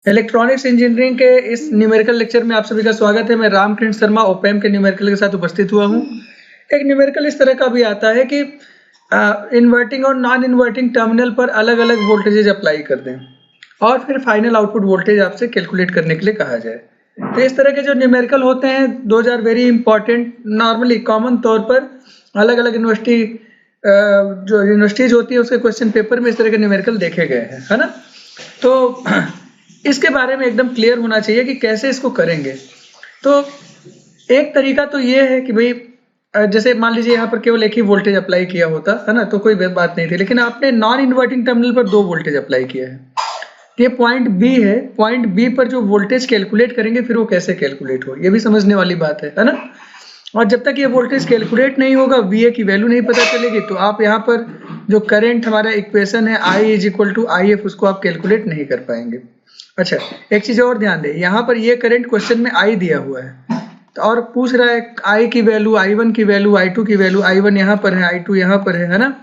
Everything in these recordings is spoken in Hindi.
इलेक्ट्रॉनिक्स इंजीनियरिंग के इस न्यूमेरिकल लेक्चर में आप सभी का स्वागत है। मैं रामकृष्ण शर्मा ओपैम के न्यूमेरिकल के साथ उपस्थित हुआ हूं। एक न्यूमेरिकल इस तरह का भी आता है कि इन्वर्टिंग और नॉन इन्वर्टिंग टर्मिनल पर अलग अलग वोल्टेजेज अप्लाई कर दें और फिर फाइनल आउटपुट वोल्टेज आपसे कैलकुलेट करने के लिए कहा जाए। तो इस तरह के जो न्यूमेरिकल होते हैं those are very important. Normally common तौर पर अलग अलग जो यूनिवर्सिटीज होती है उसके क्वेश्चन पेपर में इस तरह के न्यूमेरिकल देखे गए हैं, है ना। तो इसके बारे में एकदम क्लियर होना चाहिए कि कैसे इसको करेंगे। तो एक तरीका तो ये है कि भाई जैसे मान लीजिए यहाँ पर केवल एक ही वोल्टेज अप्लाई किया होता है ना, तो कोई बात नहीं थी, लेकिन आपने नॉन इन्वर्टिंग टर्मिनल पर दो वोल्टेज अप्लाई किया है। ये पॉइंट बी है, पॉइंट बी पर जो वोल्टेज कैलकुलेट करेंगे फिर वो कैसे कैलकुलेट हो, ये भी समझने वाली बात है ना। और जब तक ये वोल्टेज कैलकुलेट नहीं होगा, VA की वैल्यू नहीं पता चलेगी, तो आप यहाँ पर जो करंट हमारा इक्वेशन है I = IF, उसको आप कैलकुलेट नहीं कर पाएंगे। अच्छा, एक चीज और ध्यान दें, यहाँ पर ये करंट क्वेश्चन में I दिया हुआ है तो और पूछ रहा है I की वैल्यू, I1 की वैल्यू, I2 की वैल्यू, I1 यहाँ पर है, I2 यहाँ पर है ना।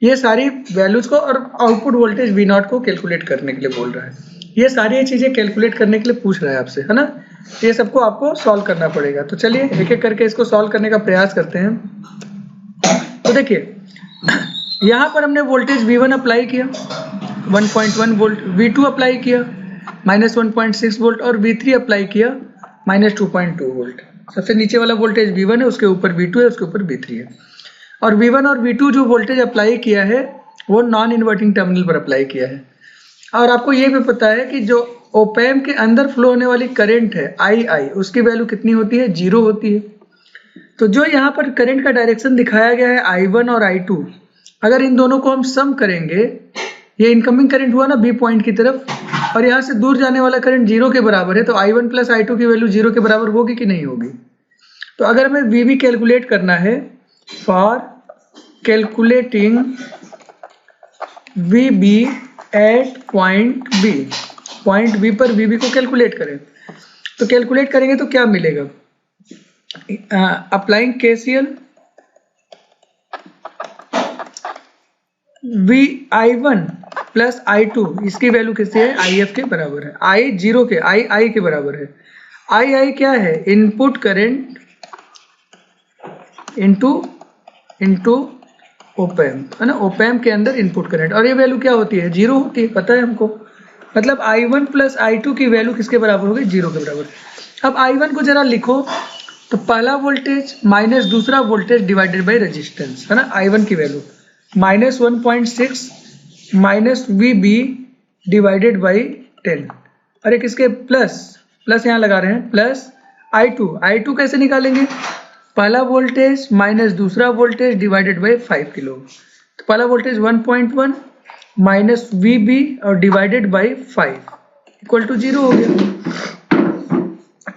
ये सारी वैल्यूज को और आउटपुट वोल्टेज V0 को कैलकुलेट करने के लिए बोल रहा है। ये सारी चीजें कैलकुलेट करने के लिए पूछ रहा है आपसे, है ना। ये सबको आपको सॉल्व करना पड़ेगा। तो चलिए एक एक करके इसको सॉल्व करने का प्रयास करते हैं। तो देखिए यहाँ पर हमने वोल्टेज V1 अप्लाई किया 1.1 वोल्ट, V2 अप्लाई किया -1.6 वोल्ट और V3 अप्लाई किया -2.2 वोल्ट। सबसे नीचे वाला वोल्टेज V1 है, उसके ऊपर V2 है, उसके ऊपर V3 है। और V1 और V2 जो वोल्टेज अप्लाई किया है वो नॉन इन्वर्टिंग टर्मिनल पर अप्लाई किया है। और आपको ये भी पता है कि जो ओपैम के अंदर फ्लो होने वाली करंट है II, उसकी वैल्यू कितनी होती है, 0 होती है। तो जो यहाँ पर करंट का डायरेक्शन दिखाया गया है I1 और I2, अगर इन दोनों को हम सम करेंगे, ये इनकमिंग करंट हुआ ना B पॉइंट की तरफ, और यहाँ से दूर जाने वाला करंट 0 के बराबर है, तो I1 + I2 की वैल्यू 0 के बराबर होगी कि नहीं होगी। तो अगर हमें VB कैलकुलेट करना है, for calculating VB at point B पर VB को कैलकुलेट करें, तो कैलकुलेट करेंगे तो क्या मिलेगा। अप्लाइंग KCL, I1 + I2, इसकी वैल्यू किससे है, IF के बराबर है। I के बराबर है। I क्या है, इनपुट करंट इनटू ओपैम, है ना। ओपैम के अंदर इनपुट करंट, और ये वैल्यू क्या होती है, 0 होती है, पता है हमको। मतलब I1 + I2 की वैल्यू किसके बराबर होगी, 0 के बराबर। अब I1 को जरा लिखो, तो पहला वोल्टेज माइनस दूसरा वोल्टेज डिवाइडेड बाय रेजिस्टेंस, है ना। I1 की value -1.6 minus VB divided by 10, और एक इसके प्लस यहाँ लगा रहे हैं, प्लस I2 कैसे निकालेंगे, पहला वोल्टेज माइनस दूसरा वोल्टेज डिवाइडेड बाई 5 किलो। तो पहला वोल्टेज 1.1 माइनस VB और डिवाइडेड बाई 5 = 0 हो गया।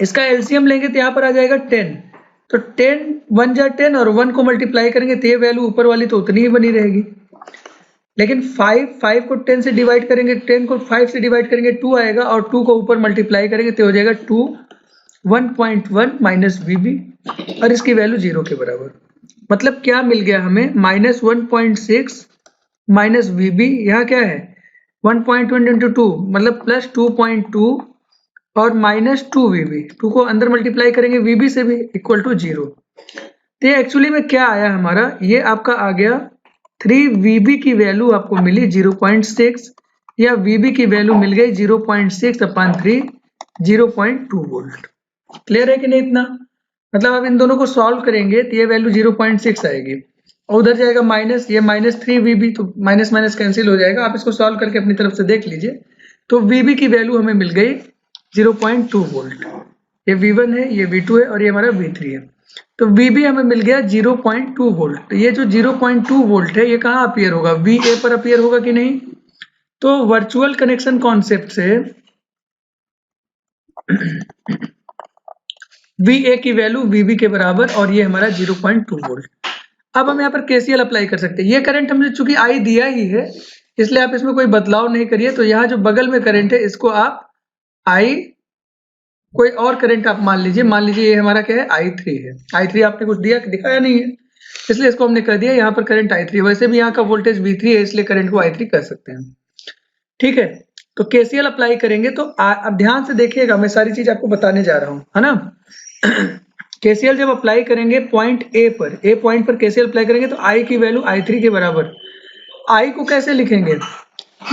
इसका LCM लेंगे तो यहाँ पर आ जाएगा 10, तो 10 1 जा 10 और 1 को मल्टीप्लाई करेंगे तो ये वैल्यू ऊपर वाली तो उतनी ही बनी रहेगी। लेकिन 5 को 10 से डिवाइड करेंगे, 10 को 5 से डिवाइड करेंगे 2 आएगा, और 2 को ऊपर मल्टीप्लाई करेंगे तो हो जाएगा 1.1 माइनस VB, और इसकी वैल्यू 0 के बराबर। मतलब क्या मिल गया हमें, -1.6 माइनस VB, यहाँ क्या है 1.1 × 2 मतलब +2.2 और -2 VB, 2 को अंदर मल्टीप्लाई करेंगे VB से भी = 0। तो ये एक्चुअली में क्या आया हमारा, ये आपका आ गया 3 VB की वैल्यू आपको मिली 0.6, या VB की वैल्यू मिल गई 0.6/3 0.2 वोल्ट। क्लियर है कि नहीं इतना। मतलब अब इन दोनों को सॉल्व करेंगे तो ये वैल्यू 0.6 आएगी, और उधर जाएगा माइनस, ये -3 VB, तो माइनस माइनस कैंसिल हो जाएगा। आप इसको सॉल्व करके अपनी तरफ से देख लीजिए। तो VB की वैल्यू हमें मिल गई 0.2 वोल्ट। ये V1 है, ये V2 है, और ये हमारा V3 है। तो VB हमें मिल गया 0.2 वोल्ट। तो ये जो 0.2 वोल्ट है ये कहाँ अपीयर होगा, VA पर अपीयर होगा कि नहीं। तो वर्चुअल कनेक्शन कॉन्सेप्ट से VA की वैल्यू VB के बराबर, और ये हमारा 0.2 वोल्ट। अब हम यहाँ पर KCL अप्लाई कर सकते हैं। ये करंट हमने चूंकि I दिया ही है, इसलिए आप इसमें कोई बदलाव नहीं करिए। तो यहाँ जो बगल में करंट है इसको आप कोई और करंट आप मान लीजिए ये हमारा क्या है, I3 है। I3 आपने कुछ दिखाया नहीं है, इसलिए इसको हमने कर दिया यहाँ पर करंट I3। वैसे भी यहाँ का वोल्टेज V3 है, इसलिए करंट को I3 कर सकते हैं, ठीक है। तो केसीएल अप्लाई करेंगे तो अब ध्यान से देखिएगा, मैं सारी चीज आपको बताने जा रहा हूँ, है ना। केसीएल जब अप्लाई करेंगे पॉइंट ए पॉइंट पर केसीएल अप्लाई करेंगे तो आई की वैल्यू I3 के बराबर। आई को कैसे लिखेंगे,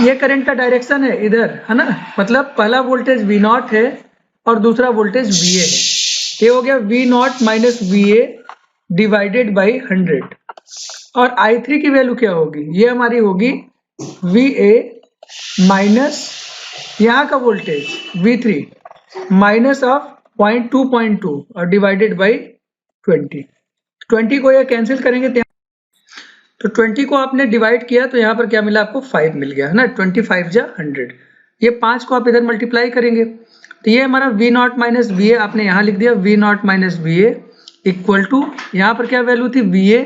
ये करंट का डायरेक्शन है इधर, है ना, मतलब पहला वोल्टेज V0 है और दूसरा वोल्टेज VA है। ये हो गया V0 minus VA divided by 100। और I3 की वैल्यू क्या होगी, ये हमारी होगी VA माइनस यहाँ का वोल्टेज V3 माइनस ऑफ 0.2 और डिवाइडेड बाई 20 को ये कैंसिल करेंगे तो 20 को आपने डिवाइड किया तो यहाँ पर क्या मिला आपको 5 मिल गया, है ना। 25 जा 100, ये 5 को आप इधर मल्टीप्लाई करेंगे तो ये हमारा V0 माइनस VA आपने यहाँ लिख दिया, V0 minus VA equal to यहाँ पर क्या वैल्यू थी VA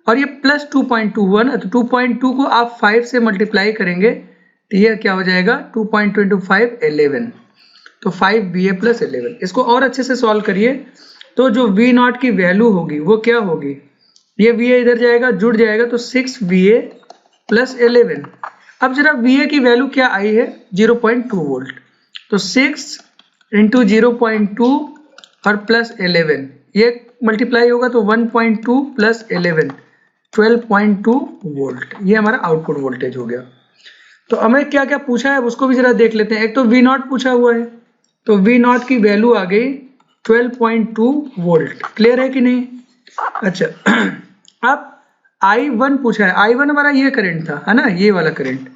और ये प्लस 2.21, तो 2.2 को आप 5 से मल्टीप्लाई करेंगे तो ये क्या हो जाएगा 2.25 11, तो 5 VA प्लस 11। इसको और अच्छे से सॉल्व करिए तो जो V0 की वैल्यू होगी वो क्या होगी, ये VA इधर जाएगा जुड़ जाएगा तो 6 VA प्लस 11। अब जरा VA की वैल्यू क्या आई है 0.2 वोल्ट, तो 6 इंटू 0.2 और प्लस 11 ये मल्टीप्लाई होगा तो 1.2 प्लस 11 12.2 वोल्ट, ये हमारा आउटपुट वोल्टेज हो गया। तो हमें क्या क्या पूछा है उसको भी जरा देख लेते हैं। एक तो V0 पूछा हुआ है तो V0 की वैल्यू आ गई 12.2 वोल्ट, क्लियर है कि नहीं। अच्छा अब I1 पूछा है, I1 हमारा ये करंट था, है ना, ये वाला करंट।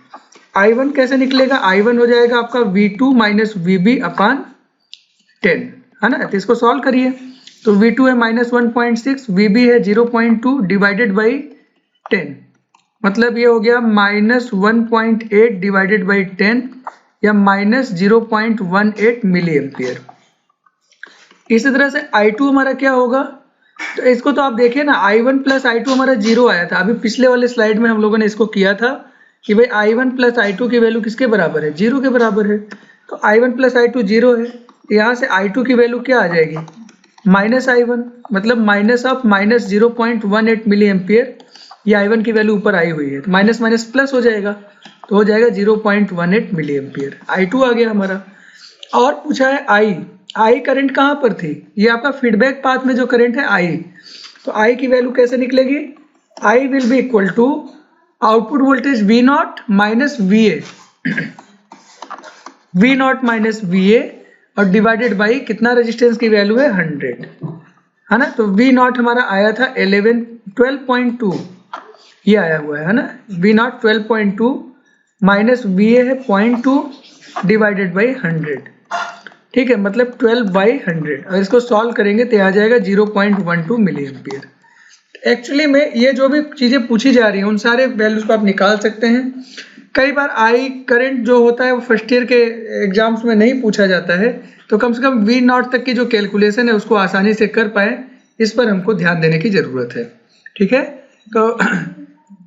I1 कैसे निकलेगा, I1 हो जाएगा आपका V2 माइनस VB अपान 10, है ना। तो इसको सॉल्व करिए तो V2 है माइनस 1.6, VB है 0.2 डिवाइडेड बाई 10, मतलब ये हो गया माइनस 1.8 डिवाइडेड बाई 10 या माइनस 0.18 मिली एम्पियर। इसी तरह से I2 हमारा क्या होगा, तो इसको तो आप देखिए ना, I1 प्लस I2 हमारा 0 आया था, अभी पिछले वाले स्लाइड में हम लोगों ने इसको किया था कि भाई I1 प्लस I2 की वैल्यू किसके बराबर है, 0 के बराबर है। तो I1 प्लस I2 0 है, यहाँ से I2 की वैल्यू क्या आ जाएगी माइनस I1, मतलब minus of minus 0.18 milli ampere, ये I1 की वैल्यू ऊपर आई हुई है तो माइनस माइनस प्लस हो जाएगा तो हो जाएगा 0.18 मिली एम्पियर, I2 आ गया हमारा। और पूछा है I करंट कहाँ पर थी, ये आपका फीडबैक पाथ में जो करंट है I, तो I की वैल्यू कैसे निकलेगी, I will be equal to output voltage V0 minus VA V0 minus VA और डिवाइडेड बाई कितना रेजिस्टेंस की वैल्यू है 100, है ना। तो V0 हमारा आया था 12.2 ये आया हुआ है ना, V0 12.2 माइनस VA है 0.2 डिवाइडेड बाई 100, ठीक है, मतलब 12/100। अगर इसको सॉल्व करेंगे तो आ जाएगा 0.12 मिली एम्पियर। एक्चुअली में ये जो भी चीज़ें पूछी जा रही हैं उन सारे वैल्यूज को आप निकाल सकते हैं। कई बार I करंट जो होता है वो फर्स्ट ईयर के एग्जाम्स में नहीं पूछा जाता है, तो कम से कम V0 तक की जो कैलकुलेशन है उसको आसानी से कर पाए, इस पर हमको ध्यान देने की ज़रूरत है, ठीक है। तो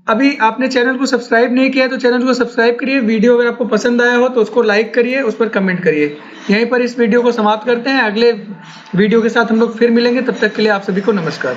अभी आपने चैनल को सब्सक्राइब नहीं किया तो चैनल को सब्सक्राइब करिए, वीडियो अगर आपको पसंद आया हो तो उसको लाइक करिए, उस पर कमेंट करिए। यहीं पर इस वीडियो को समाप्त करते हैं, अगले वीडियो के साथ हम लोग फिर मिलेंगे, तब तक के लिए आप सभी को नमस्कार।